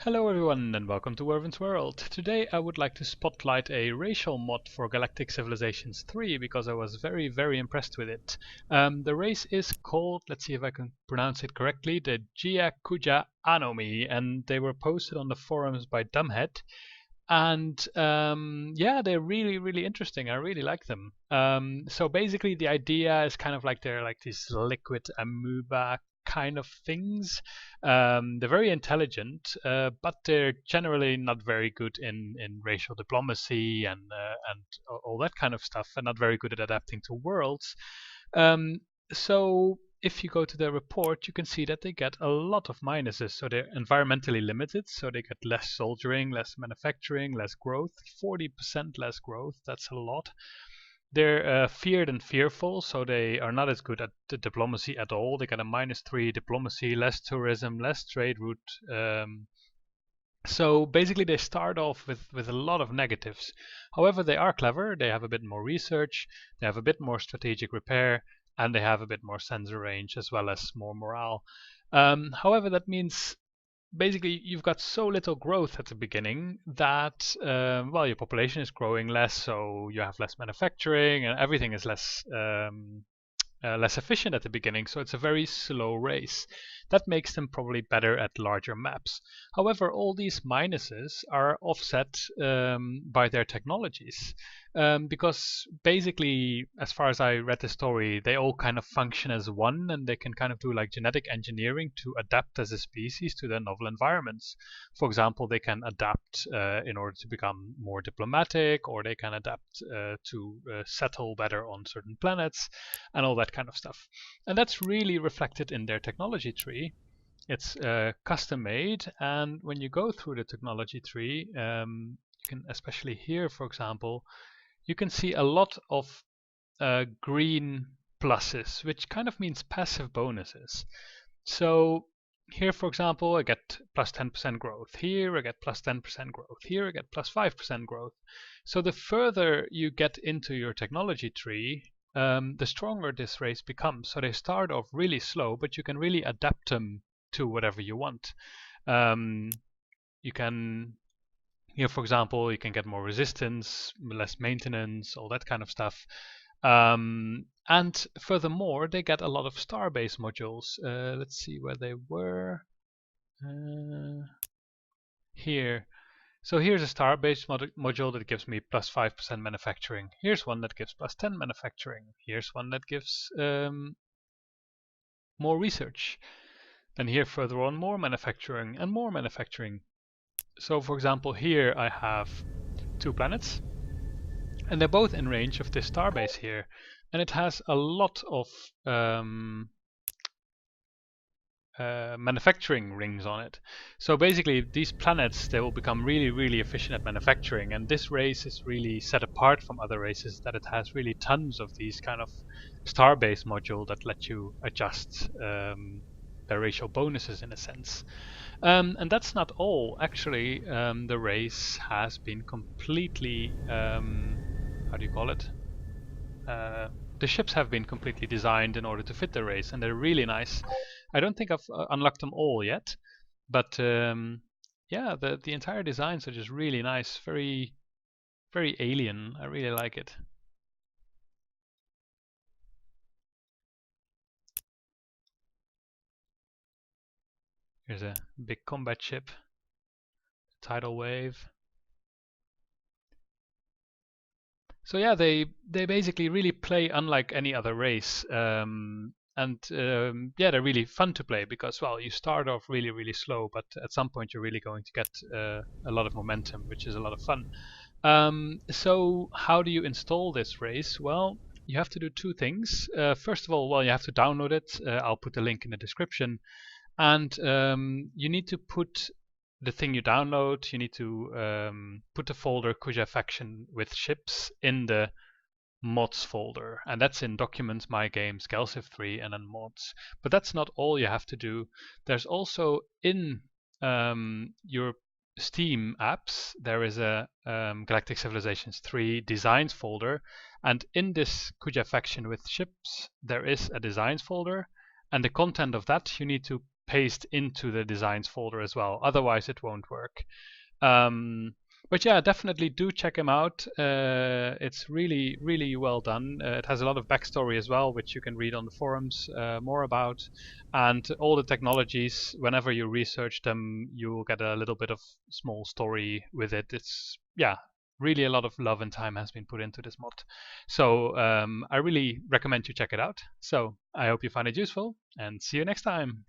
Hello everyone and welcome to Ervin's World. Today I would like to spotlight a racial mod for Galactic Civilizations 3 because I was very impressed with it. The race is called, let's see if I can pronounce it correctly, the Kuja Anomi, and they were posted on the forums by Dumhed. And yeah, they're really interesting. I really like them. So basically the idea is kind of like they're like these liquid amoeba kind of things. They're very intelligent, but they're generally not very good in racial diplomacy and all that kind of stuff, and not very good at adapting to worlds. So if you go to their report, you can see that they get a lot of minuses. So they're environmentally limited, so they get less soldiering, less manufacturing, less growth, 40% less growth. That's a lot. They're feared and fearful, so they are not as good at the diplomacy at all. They get a -3 diplomacy, less tourism, less trade route. So basically they start off with a lot of negatives. However, they are clever, they have a bit more research, they have a bit more strategic repair, and they have a bit more sensor range as well as more morale. However, that means basically you've got so little growth at the beginning that well, your population is growing less, so you have less manufacturing and everything is less efficient at the beginning, so it's a very slow race. That makes them probably better at larger maps. However, all these minuses are offset by their technologies. Because basically, as far as I read the story, they all kind of function as one, and they can kind of do like genetic engineering to adapt as a species to their novel environments. For example, they can adapt in order to become more diplomatic, or they can adapt to settle better on certain planets, and all that kind of stuff. And that's really reflected in their technology tree. It's custom made, and when you go through the technology tree, you can especially here, for example, you can see a lot of green pluses, which kind of means passive bonuses. So here, for example, I get plus 10% growth. Here I get plus 10% growth. Here I get plus 5% growth. So the further you get into your technology tree, the stronger this race becomes. So they start off really slow, but you can really adapt them to whatever you want. You can, here, for example, you can get more resistance, less maintenance, all that kind of stuff. And furthermore, they get a lot of star-based modules. Let's see where they were. Here. So here's a star-based module that gives me plus 5% manufacturing. Here's one that gives plus 10 manufacturing. Here's one that gives more research. And here further on, more manufacturing and more manufacturing. So for example, here I have 2 planets, and they're both in range of this starbase here, and it has a lot of manufacturing rings on it. So basically these planets, they will become really efficient at manufacturing, and this race is really set apart from other races that it has really tons of these kind of star-based module that let you adjust their racial bonuses in a sense. And that's not all. Actually, the race has been completely, how do you call it? The ships have been completely designed in order to fit the race, and they're really nice. I don't think I've unlocked them all yet, but yeah, the entire designs are just really nice, very alien. I really like it. Here's a big combat ship, tidal wave. So yeah, they basically really play unlike any other race, and yeah, they're really fun to play because, well, you start off really slow, but at some point you're really going to get a lot of momentum, which is a lot of fun. So how do you install this race? Well, you have to do 2 things. First of all, well, you have to download it. I'll put the link in the description, and you need to put the thing you download, you need to put the folder Kuja faction with ships in the mods folder, and that's in documents, my games, Galciv 3, and then mods. But that's not all you have to do. There's also in your Steam apps, there is a Galactic Civilizations 3 designs folder, and in this Kuja faction with ships, there is a designs folder, and the content of that you need to paste into the designs folder as well. Otherwise, it won't work. But yeah, definitely do check him out. It's really, really well done. It has a lot of backstory as well, which you can read on the forums more about. And all the technologies, whenever you research them, you will get a little bit of small story with it. It's, yeah, really a lot of love and time has been put into this mod. So I really recommend you check it out. So I hope you find it useful, and see you next time.